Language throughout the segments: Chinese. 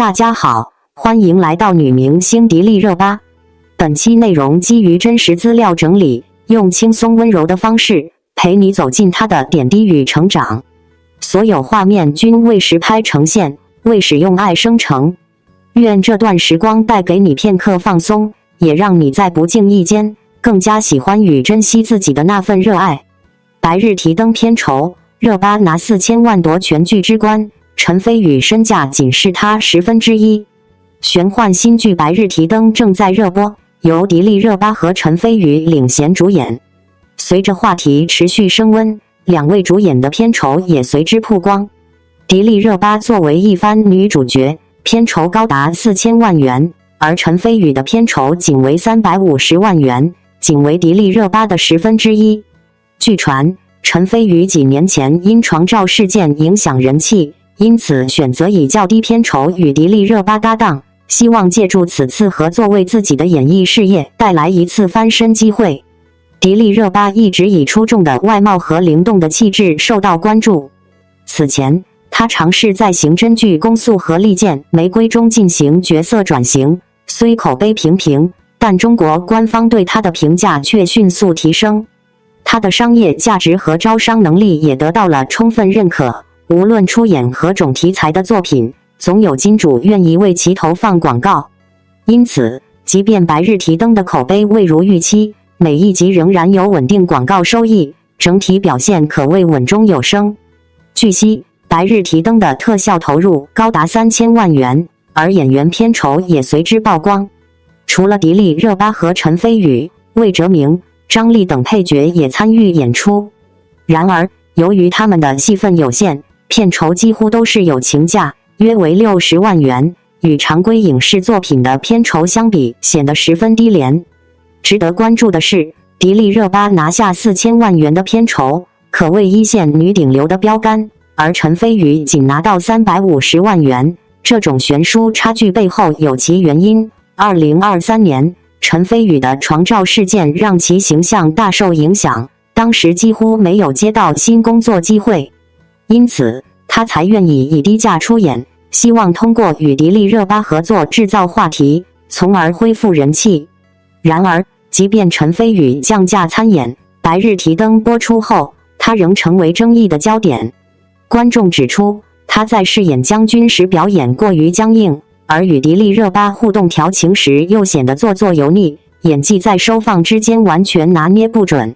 大家好，欢迎来到女明星迪丽热巴。本期内容基于真实资料整理，用轻松温柔的方式陪你走进她的点滴与成长。所有画面均为实拍呈现，为使用爱生成。愿这段时光带给你片刻放松，也让你在不经意间更加喜欢与珍惜自己的那份热爱。白日提灯片酬，热巴拿4000万夺全剧之冠，陈飞宇身价仅是他1/10。玄幻新剧《白日提灯》正在热播，由迪丽热巴和陈飞宇领衔主演。随着话题持续升温，两位主演的片酬也随之曝光。迪丽热巴作为一番女主角，片酬高达4000万元，而陈飞宇的片酬仅为350万元，仅为迪丽热巴的1/10。据传，陈飞宇几年前因床照事件影响人气，因此选择以较低片酬与迪丽热巴搭档，希望借助此次合作为自己的演艺事业带来一次翻身机会。迪丽热巴一直以出众的外貌和灵动的气质受到关注。此前，她尝试在刑侦剧《公诉》和《利剑玫瑰》中进行角色转型，虽口碑平平，但中国官方对她的评价却迅速提升。她的商业价值和招商能力也得到了充分认可，无论出演何种题材的作品，总有金主愿意为其投放广告。因此，即便白日提灯的口碑未如预期，每一集仍然有稳定广告收益，整体表现可谓稳中有升。据悉，白日提灯的特效投入高达3000万元，而演员片酬也随之曝光。除了迪丽热巴和陈飞宇，魏哲鸣、张丽等配角也参与演出。然而，由于他们的戏份有限，片酬几乎都是友情价，约为60万元，与常规影视作品的片酬相比，显得十分低廉。值得关注的是，迪丽热巴拿下4000万元的片酬，可谓一线女顶流的标杆，而陈飞宇仅拿到350万元，这种悬殊差距背后有其原因。2023年，陈飞宇的床照事件让其形象大受影响，当时几乎没有接到新工作机会，因此他才愿意以低价出演，希望通过与迪丽热巴合作制造话题，从而恢复人气。然而，即便陈飞宇降价参演《白日提灯》播出后，他仍成为争议的焦点。观众指出，他在饰演将军时表演过于僵硬，而与迪丽热巴互动调情时又显得做作油腻，演技在收放之间完全拿捏不准。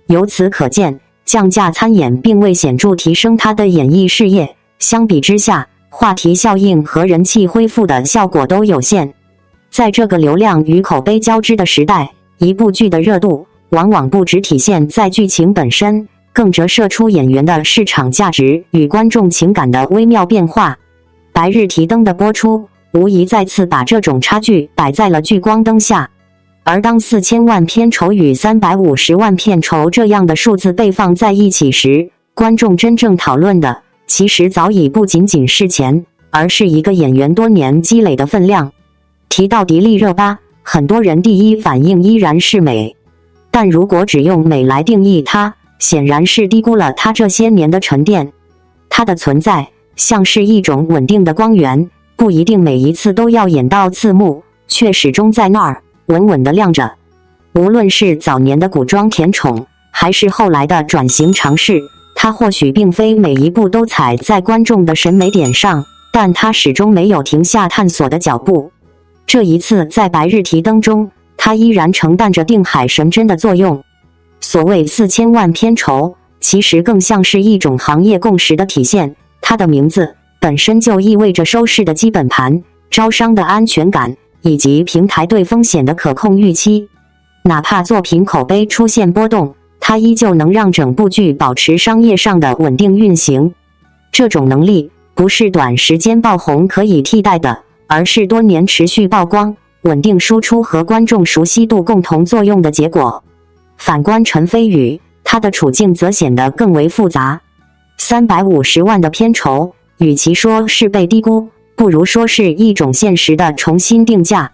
由此可见，降价参演并未显著提升他的演艺事业，相比之下，话题效应和人气恢复的效果都有限。在这个流量与口碑交织的时代，一部剧的热度往往不只体现在剧情本身，更折射出演员的市场价值与观众情感的微妙变化。白日提灯的播出，无疑再次把这种差距摆在了聚光灯下。而当4000万片酬与350万片酬这样的数字被放在一起时，观众真正讨论的其实早已不仅仅是钱，而是一个演员多年积累的分量。提到迪丽热巴，很多人第一反应依然是美，但如果只用美来定义她，显然是低估了她这些年的沉淀。她的存在像是一种稳定的光源，不一定每一次都要演到字幕，却始终在那儿稳稳地亮着。无论是早年的古装甜宠，还是后来的转型尝试，她或许并非每一步都踩在观众的审美点上，但她始终没有停下探索的脚步。这一次在白日提灯中，她依然承担着定海神针的作用。所谓4000万片酬，其实更像是一种行业共识的体现，它的名字本身就意味着收视的基本盘、招商的安全感，以及平台对风险的可控预期。哪怕作品口碑出现波动，它依旧能让整部剧保持商业上的稳定运行。这种能力不是短时间爆红可以替代的，而是多年持续曝光、稳定输出和观众熟悉度共同作用的结果。反观陈飞宇，他的处境则显得更为复杂。350万的片酬，与其说是被低估，不如说是一种现实的重新定价。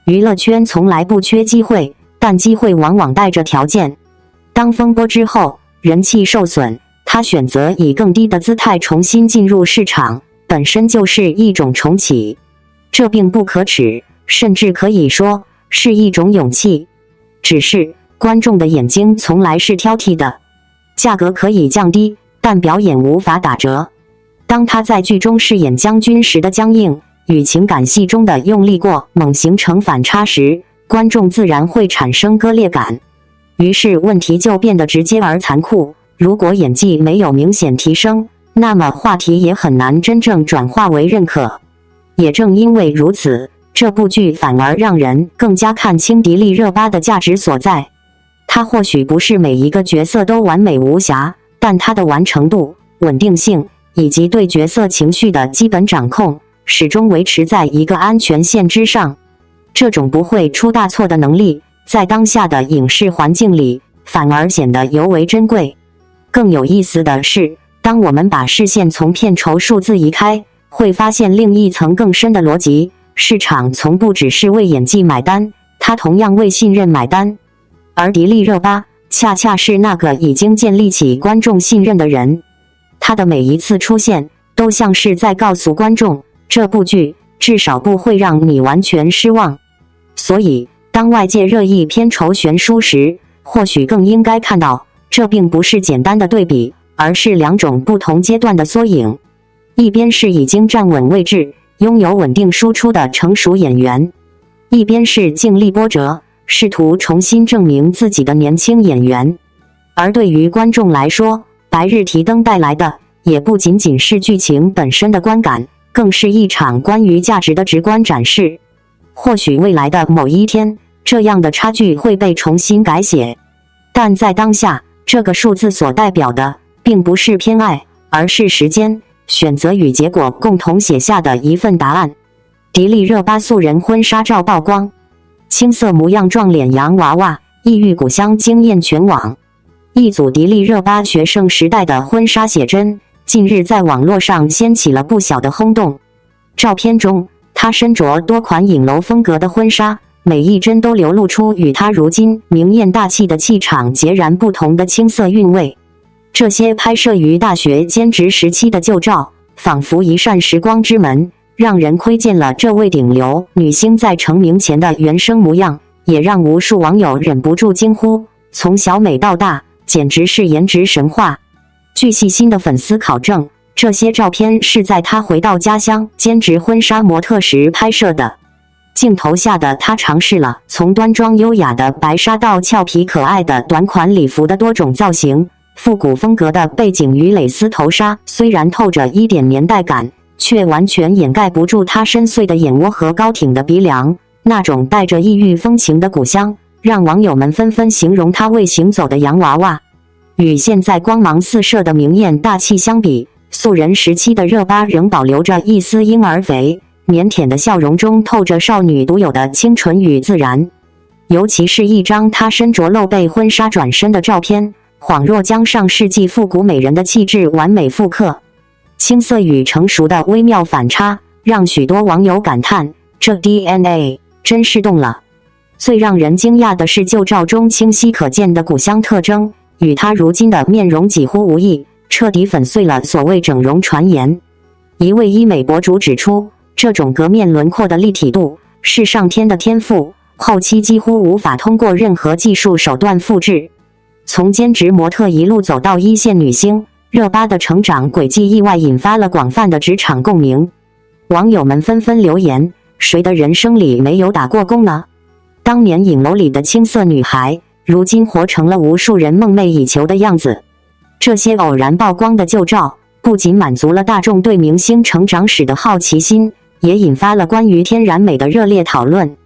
娱乐圈从来不缺机会，但机会往往带着条件。当风波之后，人气受损，他选择以更低的姿态重新进入市场，本身就是一种重启。这并不可耻，甚至可以说是一种勇气。只是观众的眼睛从来是挑剔的，价格可以降低，但表演无法打折。当他在剧中饰演将军时的僵硬，与情感戏中的用力过猛形成反差时，观众自然会产生割裂感。于是问题就变得直接而残酷。如果演技没有明显提升，那么话题也很难真正转化为认可。也正因为如此，这部剧反而让人更加看清迪丽热巴的价值所在。她或许不是每一个角色都完美无瑕，但她的完成度、稳定性以及对角色情绪的基本掌控，始终维持在一个安全线之上。这种不会出大错的能力，在当下的影视环境里，反而显得尤为珍贵。更有意思的是，当我们把视线从片酬数字移开，会发现另一层更深的逻辑：市场从不只是为演技买单，它同样为信任买单。而迪丽热巴恰恰是那个已经建立起观众信任的人。她的每一次出现，都像是在告诉观众，这部剧至少不会让你完全失望。所以，当外界热议片酬悬殊时，或许更应该看到，这并不是简单的对比，而是两种不同阶段的缩影。一边是已经站稳位置、拥有稳定输出的成熟演员，一边是经历波折、试图重新证明自己的年轻演员。而对于观众来说，白日提灯带来的也不仅仅是剧情本身的观感，更是一场关于价值的直观展示。或许未来的某一天，这样的差距会被重新改写，但在当下，这个数字所代表的并不是偏爱，而是时间、选择与结果共同写下的一份答案。迪丽热巴素人婚纱照曝光，青涩模样撞脸洋娃娃，异域古香惊艳全网。一组迪丽热巴学生时代的婚纱写真，近日在网络上掀起了不小的轰动。照片中，她身着多款影楼风格的婚纱，每一帧都流露出与她如今明艳大气的气场截然不同的青涩韵味。这些拍摄于大学兼职时期的旧照，仿佛一扇时光之门，让人窥见了这位顶流女星在成名前的原生模样，也让无数网友忍不住惊呼：从小美到大，简直是颜值神话。据细心的粉丝考证，这些照片是在她回到家乡兼职婚纱模特时拍摄的。镜头下的她尝试了从端庄优雅的白纱到俏皮可爱的短款礼服的多种造型。复古风格的背景与蕾丝头纱虽然透着一点年代感，却完全掩盖不住她深邃的眼窝和高挺的鼻梁。那种带着异域风情的古香，让网友们纷纷形容她为行走的洋娃娃。与现在光芒四射的明艳大气相比，素人时期的热巴仍保留着一丝婴儿肥，腼腆的笑容中透着少女独有的清纯与自然。尤其是一张她身着露背婚纱转身的照片，恍若将上世纪复古美人的气质完美复刻。青涩与成熟的微妙反差，让许多网友感叹：这 DNA 真是动了。最让人惊讶的是，旧照中清晰可见的古香特征，与她如今的面容几乎无异，彻底粉碎了所谓整容传言。一位医美博主指出，这种革面轮廓的立体度是上天的天赋，后期几乎无法通过任何技术手段复制。从兼职模特一路走到一线女星，热巴的成长轨迹意外引发了广泛的职场共鸣。网友们纷纷留言：谁的人生里没有打过工呢？当年影楼里的青涩女孩，如今活成了无数人梦寐以求的样子。这些偶然曝光的旧照，不仅满足了大众对明星成长史的好奇心，也引发了关于天然美的热烈讨论。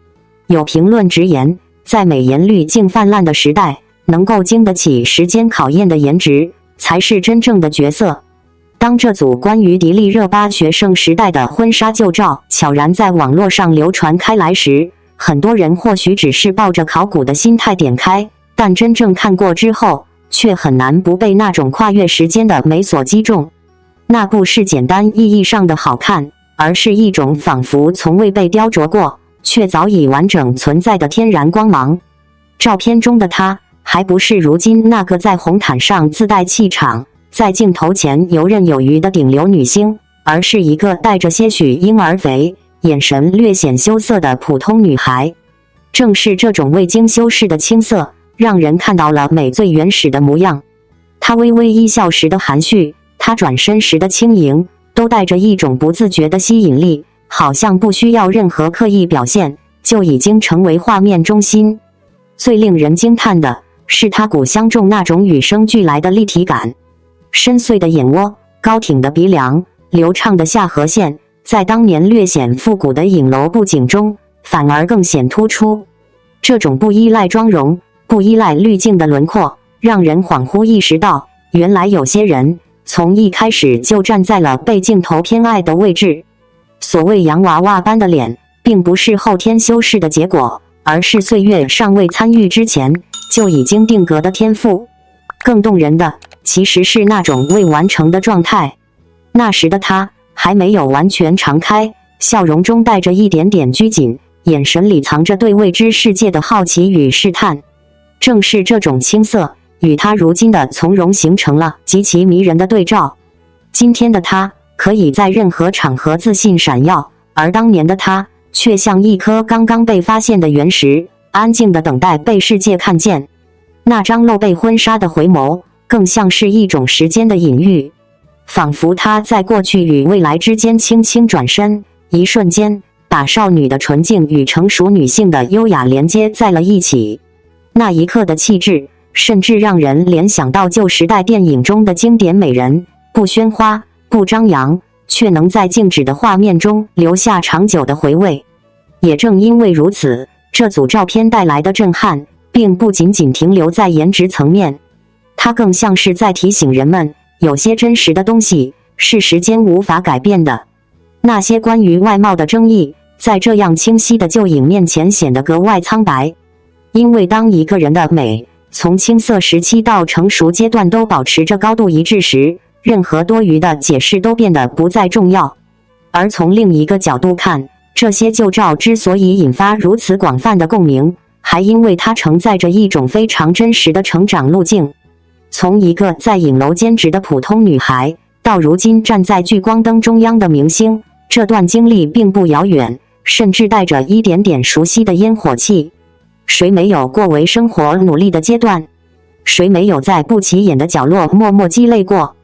有评论直言，在美颜滤镜泛滥的时代，能够经得起时间考验的颜值，才是真正的角色。当这组关于迪丽热巴学生时代的婚纱旧照悄然在网络上流传开来时，很多人或许只是抱着考古的心态点开，但真正看过之后，却很难不被那种跨越时间的美所击中。那不是简单意义上的好看，而是一种仿佛从未被雕琢过，却早已完整存在的天然光芒。照片中的她，还不是如今那个在红毯上自带气场，在镜头前游刃有余的顶流女星，而是一个带着些许婴儿肥，眼神略显羞涩的普通女孩。正是这种未经修饰的青涩，让人看到了美最原始的模样。她微微一笑时的含蓄，她转身时的轻盈，都带着一种不自觉的吸引力，好像不需要任何刻意表现，就已经成为画面中心。最令人惊叹的是她骨相中那种与生俱来的立体感，深邃的眼窝，高挺的鼻梁，流畅的下颌线，在当年略显复古的影楼布景中，反而更显突出。这种不依赖妆容、不依赖滤镜的轮廓，让人恍惚意识到，原来有些人从一开始就站在了被镜头偏爱的位置。所谓洋娃娃般的脸，并不是后天修饰的结果，而是岁月尚未参与之前就已经定格的天赋。更动人的其实是那种未完成的状态。那时的她还没有完全常开，笑容中带着一点点拘谨，眼神里藏着对未知世界的好奇与试探。正是这种青涩，与她如今的从容形成了极其迷人的对照。今天的她可以在任何场合自信闪耀，而当年的她却像一颗刚刚被发现的原石，安静地等待被世界看见。那张露背婚纱的回眸，更像是一种时间的隐喻，仿佛她在过去与未来之间轻轻转身，一瞬间把少女的纯净与成熟女性的优雅连接在了一起。那一刻的气质，甚至让人联想到旧时代电影中的经典美人，不喧哗，不张扬，却能在静止的画面中留下长久的回味。也正因为如此，这组照片带来的震撼，并不仅仅停留在颜值层面，它更像是在提醒人们，有些真实的东西是时间无法改变的。那些关于外貌的争议，在这样清晰的旧影面前显得格外苍白。因为当一个人的美从青涩时期到成熟阶段都保持着高度一致时，任何多余的解释都变得不再重要。而从另一个角度看，这些旧照之所以引发如此广泛的共鸣，还因为它承载着一种非常真实的成长路径。从一个在影楼兼职的普通女孩，到如今站在聚光灯中央的明星，这段经历并不遥远，甚至带着一点点熟悉的烟火气。谁没有过为生活努力的阶段？谁没有在不起眼的角落默默积累过？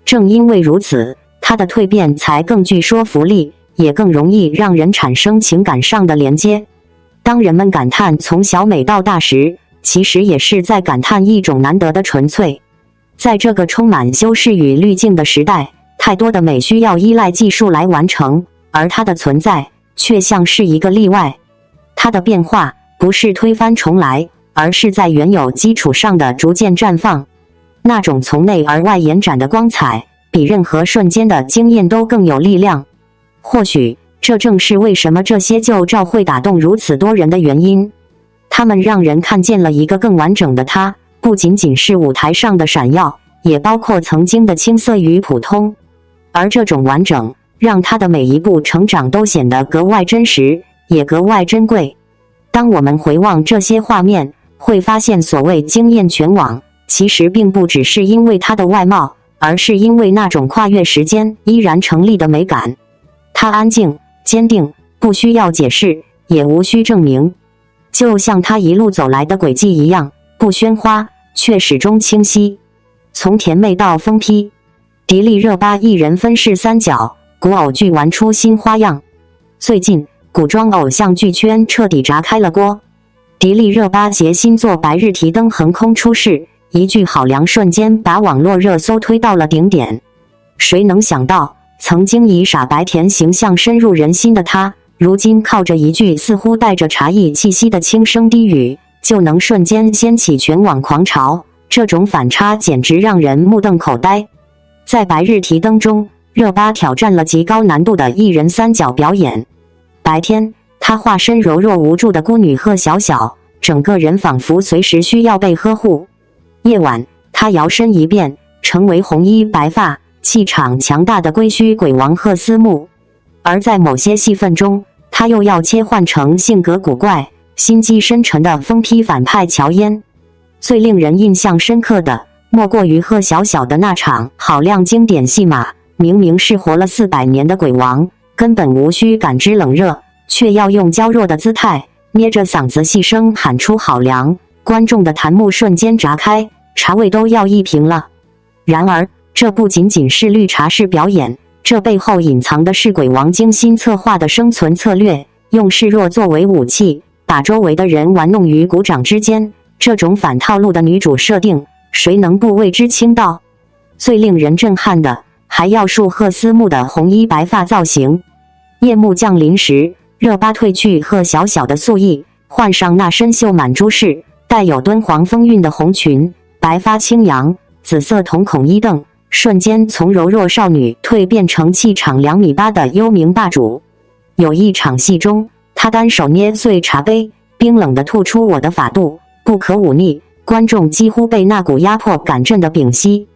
正因为如此，她的蜕变才更具说服力，也更容易让人产生情感上的连接。当人们感叹从小美到大时，其实也是在感叹一种难得的纯粹。在这个充满修饰与滤镜的时代，太多的美需要依赖技术来完成，而它的存在却像是一个例外。它的变化不是推翻重来，而是在原有基础上的逐渐绽放。那种从内而外延展的光彩，比任何瞬间的惊艳都更有力量。或许这正是为什么这些旧照会打动如此多人的原因。它们让人看见了一个更完整的她，不仅仅是舞台上的闪耀，也包括曾经的青涩与普通。而这种完整，让她的每一步成长都显得格外真实，也格外珍贵。当我们回望这些画面，会发现所谓惊艳全网，其实并不只是因为她的外貌，而是因为那种跨越时间依然成立的美感。她安静、坚定，不需要解释，也无需证明。就像她一路走来的轨迹一样，不喧哗，却始终清晰。从甜妹到疯批，迪丽热巴一人分饰三角，古偶剧玩出新花样。最近，古装偶像剧圈彻底炸开了锅。迪丽热巴携新作《白日提灯》横空出世，一句好凉瞬间把网络热搜推到了顶点。谁能想到，曾经以傻白甜形象深入人心的她，如今靠着一句似乎带着茶意气息的轻声低语，就能瞬间掀起全网狂潮。这种反差简直让人目瞪口呆。在《白日提灯》中，热巴挑战了极高难度的一人三角表演。白天，她化身柔弱无助的孤女贺小小，整个人仿佛随时需要被呵护。夜晚，她摇身一变，成为红衣白发、气场强大的归墟鬼王贺思慕。而在某些戏份中，她又要切换成性格古怪、心机深沉的疯批反派乔嫣。最令人印象深刻的，莫过于贺小小的那场好亮经典戏码。明明是活了400年的鬼王，根本无需感知冷热，却要用娇弱的姿态，捏着嗓子细声喊出好凉，观众的檀木瞬间炸开，茶味都要一瓶了。然而，这不仅仅是绿茶式表演，这背后隐藏的是鬼王精心策划的生存策略，用示弱作为武器，把周围的人玩弄于股掌之间。这种反套路的女主设定，谁能不为之倾倒？最令人震撼的，还要数贺思慕的红衣白发造型。夜幕降临时，热巴褪去贺小小的素衣，换上那身绣满珠饰、带有敦煌风韵的红裙，白发轻扬，紫色瞳孔一瞪，瞬间从柔弱少女蜕变成气场2.8米的幽冥霸主。有一场戏中，她单手捏碎茶杯，冰冷地吐出我的法度，不可忤逆，观众几乎被那股压迫感震得屏息。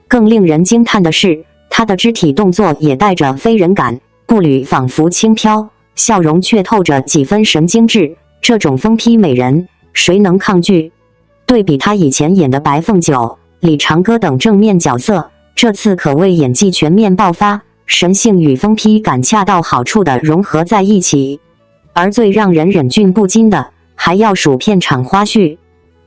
更令人惊叹的是，她的肢体动作也带着非人感，步履仿佛轻飘，笑容却透着几分神经质。这种疯批美人，谁能抗拒？对比她以前演的白凤九、李长歌等正面角色，这次可谓演技全面爆发，神性与疯批感恰到好处地融合在一起。而最让人忍俊不禁的，还要数片场花絮。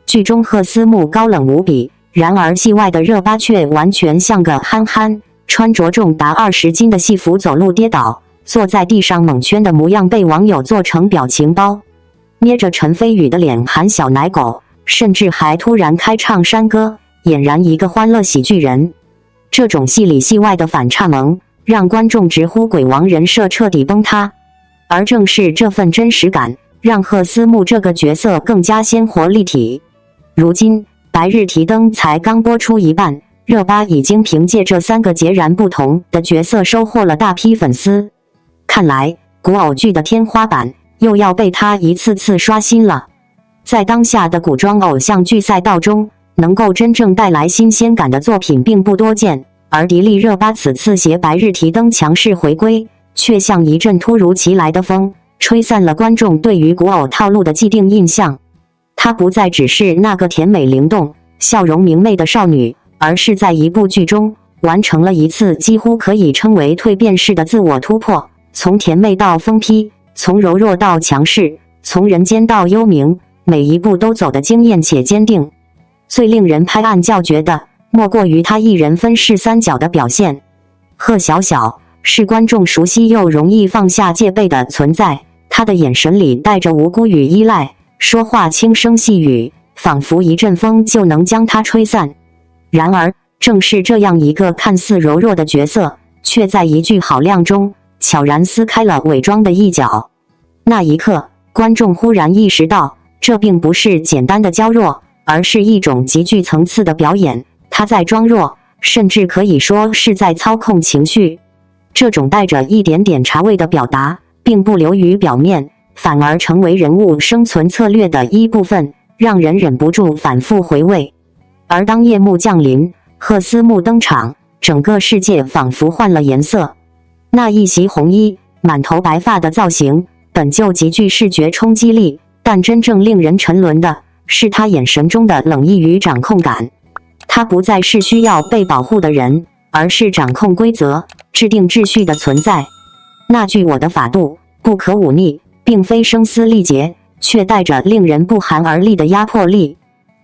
剧中贺思慕高冷无比，然而戏外的热巴却完全像个憨憨，穿着重达20斤的戏服走路跌倒，坐在地上蒙圈的模样被网友做成表情包，捏着陈飞宇的脸喊小奶狗，甚至还突然开唱山歌，俨然一个欢乐喜剧人。这种戏里戏外的反差萌，让观众直呼鬼王人设彻底崩塌。而正是这份真实感，让贺思慕这个角色更加鲜活立体。如今《白日提灯》才刚播出一半，热巴已经凭借这3个截然不同的角色收获了大批粉丝。看来古偶剧的天花板又要被她一次次刷新了。在当下的古装偶像剧赛道中，能够真正带来新鲜感的作品并不多见，而迪丽热巴此次携《白日提灯》强势回归，却像一阵突如其来的风，吹散了观众对于古偶套路的既定印象。她不再只是那个甜美灵动、笑容明媚的少女，而是在一部剧中完成了一次几乎可以称为蜕变式的自我突破，从甜美到疯批，从柔弱到强势，从人间到幽冥，每一步都走得惊艳且坚定。最令人拍案叫绝的，莫过于她一人分饰3角的表现。贺小小是观众熟悉又容易放下戒备的存在，她的眼神里带着无辜与依赖，说话轻声细语，仿佛一阵风就能将它吹散。然而，正是这样一个看似柔弱的角色，却在一句好亮中悄然撕开了伪装的一角。那一刻，观众忽然意识到，这并不是简单的娇弱，而是一种极具层次的表演。她在装弱，甚至可以说是在操控情绪。这种带着一点点茶味的表达，并不流于表面，反而成为人物生存策略的一部分，让人忍不住反复回味。而当夜幕降临，贺思慕登场，整个世界仿佛换了颜色。那一袭红衣、满头白发的造型，本就极具视觉冲击力，但真正令人沉沦的是他眼神中的冷意与掌控感。他不再是需要被保护的人，而是掌控规则、制定秩序的存在。那句我的法度，不可忤逆，并非声嘶力竭，却带着令人不寒而栗的压迫力。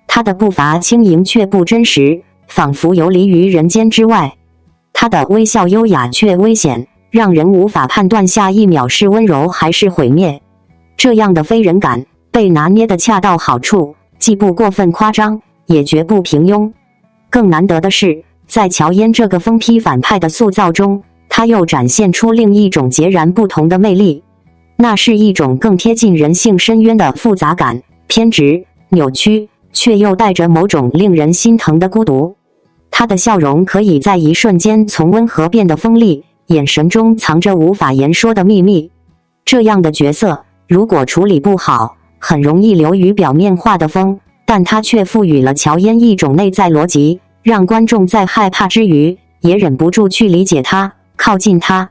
他的步伐轻盈却不真实，仿佛游离于人间之外。他的微笑优雅却危险，让人无法判断下一秒是温柔还是毁灭。这样的非人感被拿捏得恰到好处，既不过分夸张，也绝不平庸。更难得的是，在乔嫣这个疯批反派的塑造中，他又展现出另一种截然不同的魅力。那是一种更贴近人性深渊的复杂感，偏执、扭曲，却又带着某种令人心疼的孤独。他的笑容可以在一瞬间从温和变得锋利，眼神中藏着无法言说的秘密。这样的角色，如果处理不好，很容易流于表面化的疯，但他却赋予了乔嫣一种内在逻辑，让观众在害怕之余，也忍不住去理解他，靠近他。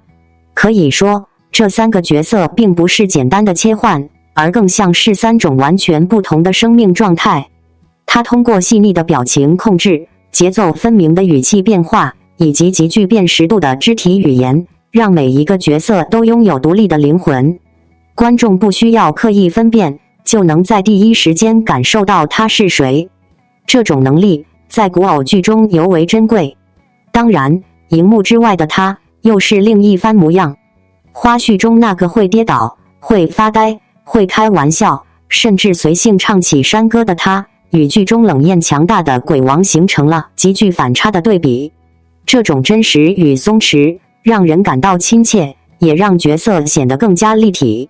可以说，这3个角色并不是简单的切换，而更像是3种完全不同的生命状态。他通过细腻的表情控制、节奏分明的语气变化，以及极具辨识度的肢体语言，让每一个角色都拥有独立的灵魂。观众不需要刻意分辨，就能在第一时间感受到他是谁。这种能力在古偶剧中尤为珍贵。当然，荧幕之外的他又是另一番模样。花絮中那个会跌倒、会发呆、会开玩笑，甚至随性唱起山歌的他，与剧中冷艳强大的鬼王形成了极具反差的对比。这种真实与松弛让人感到亲切，也让角色显得更加立体。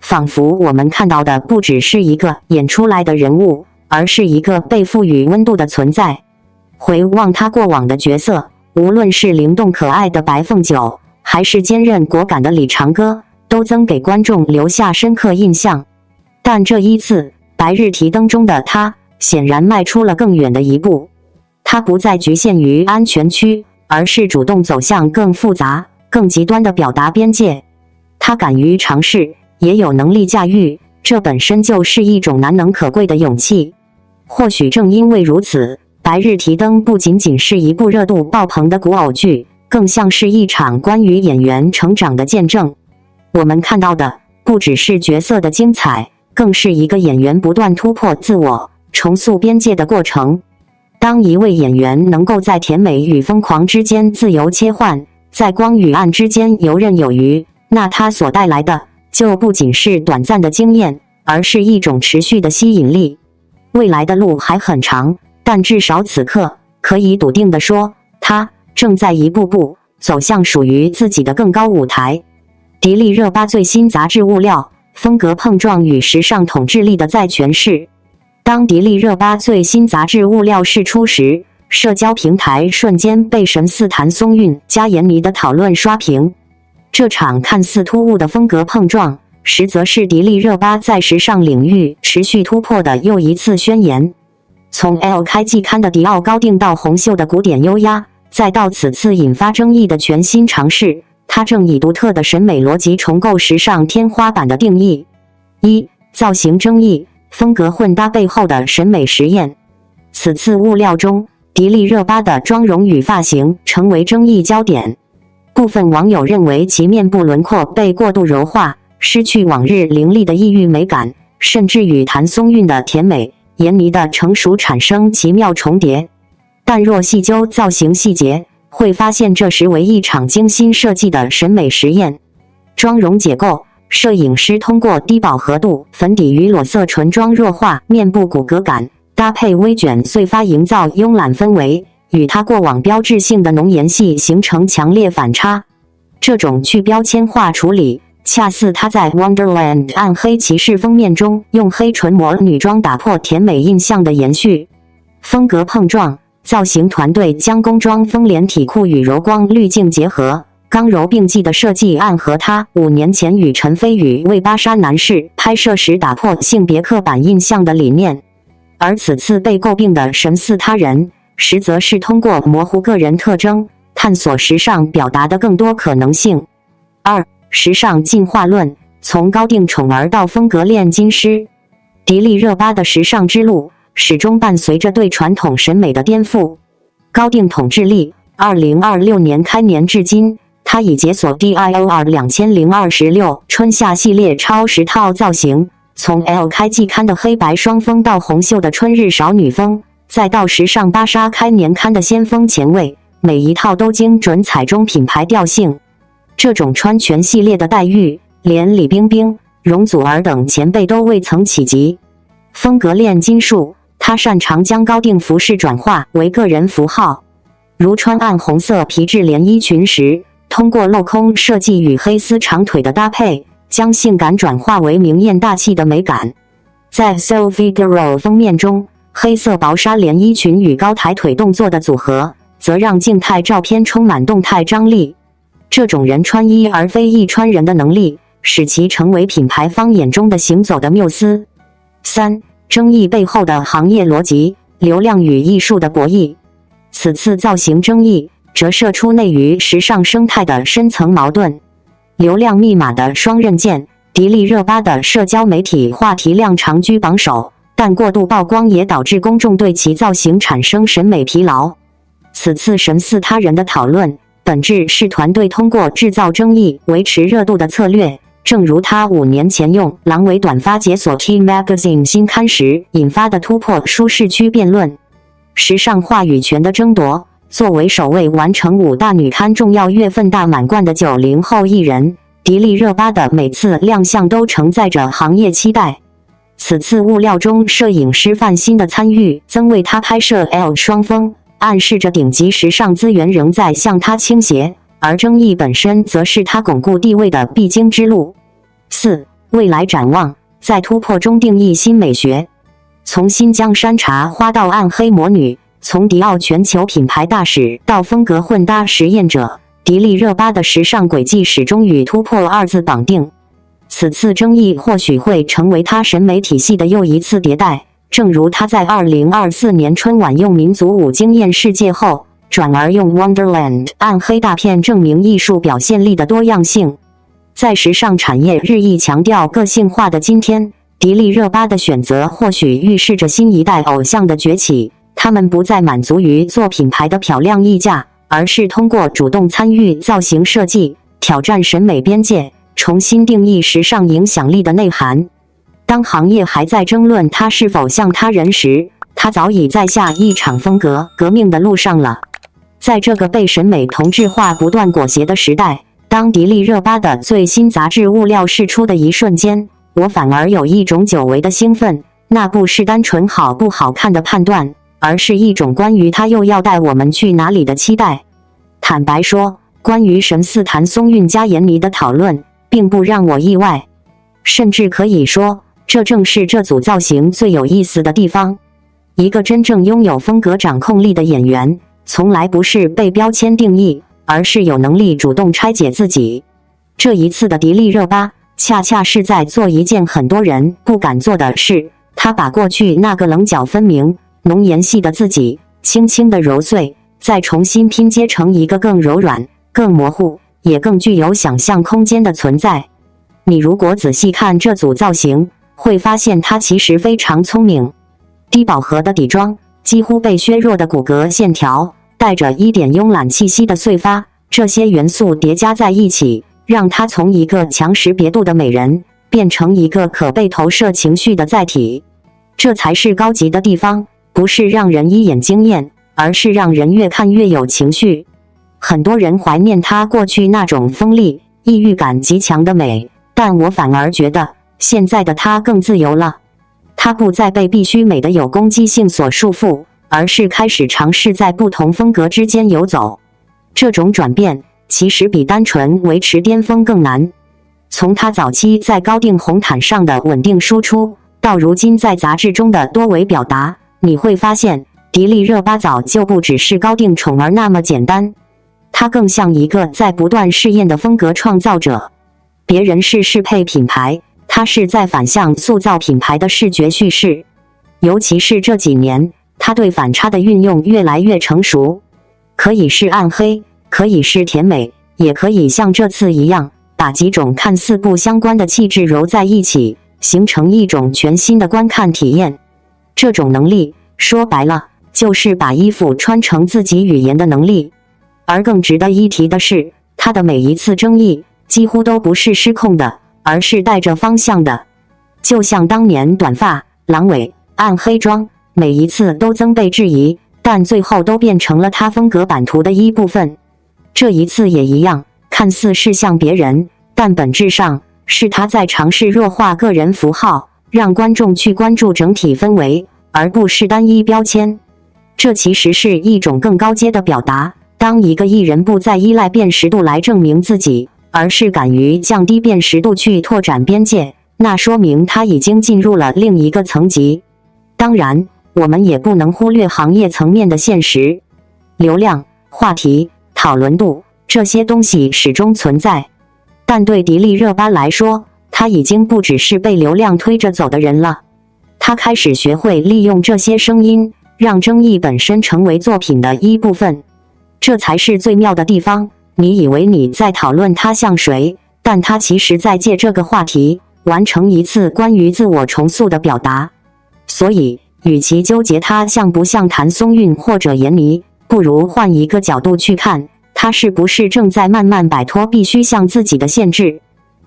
仿佛我们看到的不只是一个演出来的人物，而是一个被赋予温度的存在。回望他过往的角色，无论是灵动可爱的白凤九，还是坚韧果敢的李长歌，都曾给观众留下深刻印象。但这一次，白日提灯中的他显然迈出了更远的一步。他不再局限于安全区，而是主动走向更复杂、更极端的表达边界。他敢于尝试，也有能力驾驭，这本身就是一种难能可贵的勇气。或许正因为如此，白日提灯不仅仅是一部热度爆棚的古偶剧，更像是一场关于演员成长的见证。我们看到的不只是角色的精彩，更是一个演员不断突破自我、重塑边界的过程。当一位演员能够在甜美与疯狂之间自由切换，在光与暗之间游刃有余，那他所带来的就不仅是短暂的经验，而是一种持续的吸引力。未来的路还很长，但至少此刻可以笃定地说，他正在一步步走向属于自己的更高舞台。迪丽热巴最新杂志物料，风格碰撞与时尚统治力的再诠释。当迪丽热巴最新杂志物料释出时，社交平台瞬间被神似谭松韵加闫妮的讨论刷屏。这场看似突兀的风格碰撞，实则是迪丽热巴在时尚领域持续突破的又一次宣言。从 L 开季刊的迪奥高定到红袖的古典优压，再到此次引发争议的全新尝试，她正以独特的审美逻辑重构时尚天花板的定义。一、造型争议，风格混搭背后的审美实验。此次物料中，迪丽热巴的妆容与发型成为争议焦点。部分网友认为其面部轮廓被过度柔化，失去往日凌厉的异域美感，甚至与谭松韵的甜美、闫妮的成熟产生奇妙重叠。但若细究造型细节，会发现这实为一场精心设计的审美实验。妆容解构，摄影师通过低饱和度粉底与裸色唇妆弱化面部骨骼感，搭配微卷碎发营造慵懒氛围，与他过往标志性的浓颜系形成强烈反差。这种去标签化处理，恰似他在 Wonderland 暗黑骑士封面中用黑唇膜女装打破甜美印象的延续。风格碰撞，造型团队将工装丰连体裤与柔光滤镜结合，刚柔并济的设计暗合他5年前与陈飞宇为芭莎男士拍摄时打破性别刻板印象的理念。而此次被诟病的神似他人，实则是通过模糊个人特征，探索时尚表达的更多可能性。二、时尚进化论，从高定宠儿到风格炼金师。迪丽热巴的时尚之路始终伴随着对传统审美的颠覆。高定统治力，2026年开年至今，她已解锁 DIOR 2026春夏系列超10套造型，从 L 开季刊的黑白双峰到红袖的春日少女风，再到时尚芭莎开年刊的先锋前卫，每一套都精准踩中品牌调性。这种穿全系列的待遇，连李冰冰、容祖儿等前辈都未曾企及。风格炼金术，她擅长将高定服饰转化为个人符号，如穿暗红色皮质连衣裙时，通过镂空设计与黑丝长腿的搭配，将性感转化为明艳大气的美感。在 Sophie Girl 封面中，黑色薄纱连衣裙与高抬腿动作的组合，则让静态照片充满动态张力。这种人穿衣而非衣穿人的能力，使其成为品牌方眼中的行走的缪斯。三、争议背后的行业逻辑，流量与艺术的博弈。此次造型争议折射出内于时尚生态的深层矛盾。流量密码的双刃剑，迪丽热巴的社交媒体话题量长居榜首，但过度曝光也导致公众对其造型产生审美疲劳。此次神似他人的讨论本质是团队通过制造争议维持热度的策略，正如他5年前用狼尾短发解锁 T Magazine 新刊时引发的突破舒适区辩论。时尚话语权的争夺，作为首位完成5大女刊重要月份大满贯的90后艺人，迪丽热巴的每次亮相都承载着行业期待。此次物料中摄影师范鑫的参与，曾为他拍摄 L 双峰，暗示着顶级时尚资源仍在向他倾斜，而争议本身则是他巩固地位的必经之路。4. 未来展望，在突破中定义新美学。从新疆山茶花到暗黑魔女，从迪奥全球品牌大使到风格混搭实验者，迪丽热巴的时尚轨迹始终与突破2字绑定。此次争议或许会成为她审美体系的又一次迭代，正如她在2024年春晚用民族舞惊艳世界后，转而用 Wonderland 暗黑大片证明艺术表现力的多样性。在时尚产业日益强调个性化的今天，迪丽热巴的选择或许预示着新一代偶像的崛起。他们不再满足于做品牌的漂亮溢价，而是通过主动参与造型设计，挑战审美边界，重新定义时尚影响力的内涵。当行业还在争论它是否像他人时，他早已在下一场风格革命的路上了。在这个被审美同质化不断裹挟的时代，当迪丽热巴的最新杂志物料释出的一瞬间，我反而有一种久违的兴奋。那不是单纯好不好看的判断，而是一种关于他又要带我们去哪里的期待。坦白说，关于神似谭松韵加闫妮的讨论并不让我意外，甚至可以说，这正是这组造型最有意思的地方。一个真正拥有风格掌控力的演员，从来不是被标签定义，而是有能力主动拆解自己。这一次的迪丽热巴，恰恰是在做一件很多人不敢做的事，她把过去那个棱角分明、浓颜系的自己轻轻地揉碎，再重新拼接成一个更柔软、更模糊，也更具有想象空间的存在。你如果仔细看这组造型，会发现它其实非常聪明。低饱和的底妆，几乎被削弱的骨骼线条，带着一点慵懒气息的碎发，这些元素叠加在一起，让她从一个强识别度的美人，变成一个可被投射情绪的载体。这才是高级的地方，不是让人一眼惊艳，而是让人越看越有情绪。很多人怀念她过去那种锋利、抑郁感极强的美，但我反而觉得现在的她更自由了。她不再被必须美的有攻击性所束缚，而是开始尝试在不同风格之间游走。这种转变其实比单纯维持巅峰更难。从她早期在高定红毯上的稳定输出，到如今在杂志中的多维表达，你会发现迪丽热巴早就不只是高定宠儿那么简单，她更像一个在不断试验的风格创造者。别人是适配品牌，她是在反向塑造品牌的视觉叙事。尤其是这几年，她对反差的运用越来越成熟，可以是暗黑，可以是甜美，也可以像这次一样，把几种看似不相关的气质揉在一起，形成一种全新的观看体验。这种能力，说白了，就是把衣服穿成自己语言的能力。而更值得一提的是，她的每一次争议几乎都不是失控的，而是带着方向的。就像当年短发、狼尾、暗黑妆，每一次都曾被质疑，但最后都变成了她风格版图的一部分。这一次也一样，看似是像别人，但本质上是她在尝试弱化个人符号，让观众去关注整体氛围，而不是单一标签。这其实是一种更高阶的表达。当一个艺人不再依赖辨识度来证明自己，而是敢于降低辨识度去拓展边界，那说明他已经进入了另一个层级。当然，我们也不能忽略行业层面的现实。流量、话题、讨论度，这些东西始终存在。但对迪丽热巴来说，她已经不只是被流量推着走的人了。她开始学会利用这些声音，让争议本身成为作品的一部分。这才是最妙的地方。你以为你在讨论他像谁，但他其实在借这个话题完成一次关于自我重塑的表达。所以，与其纠结他像不像谭松韵或者闫妮，不如换一个角度去看，他他是不是正在慢慢摆脱必须像自己的限制？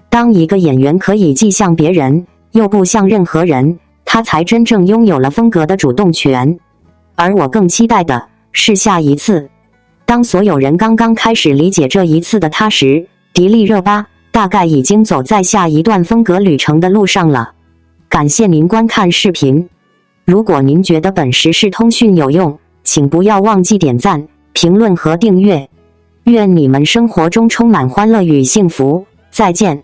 当一个演员可以既像别人，又不像任何人，他才真正拥有了风格的主动权。而我更期待的是下一次。当所有人刚刚开始理解这一次的他时，迪丽热巴大概已经走在下一段风格旅程的路上了。感谢您观看视频。如果您觉得本时事通讯有用，请不要忘记点赞、评论和订阅。愿你们生活中充满欢乐与幸福。再见。